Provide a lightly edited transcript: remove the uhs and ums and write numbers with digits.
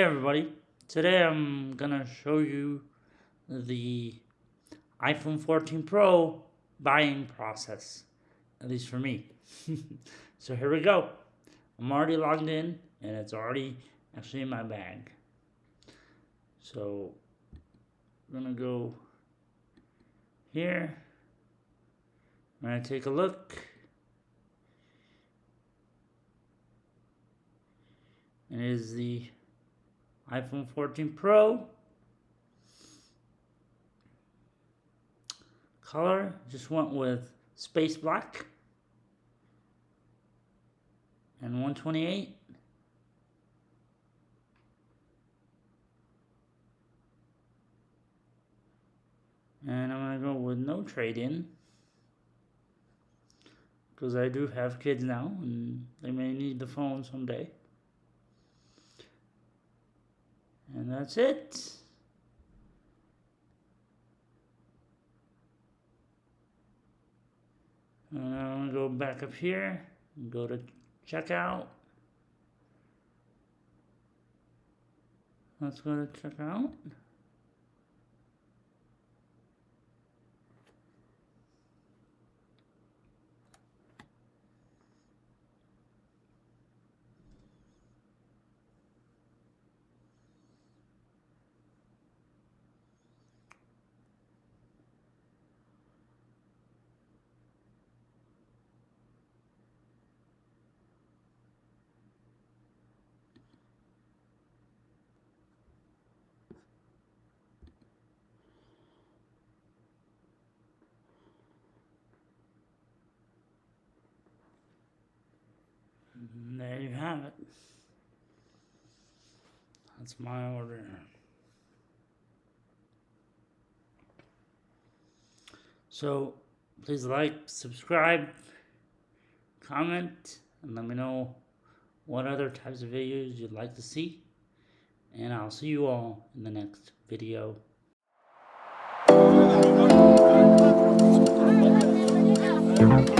everybody, today I'm gonna show you the iPhone 14 Pro buying process, at least for me. So here we go. I'm already logged in and it's already actually in my bag. So I'm gonna go here. I'm gonna take a look. And it is the iPhone 14 Pro. Color, just went with space black. And 128. And I'm gonna go with no trade-in, because I do have kids now and they may need the phone someday. And that's it. And I'm going to go back up here and go to checkout. Let's go to checkout. And there you have it. That's my order. So please like, subscribe, comment, and let me know what other types of videos you'd like to see. And I'll see you all in the next video. Thank you.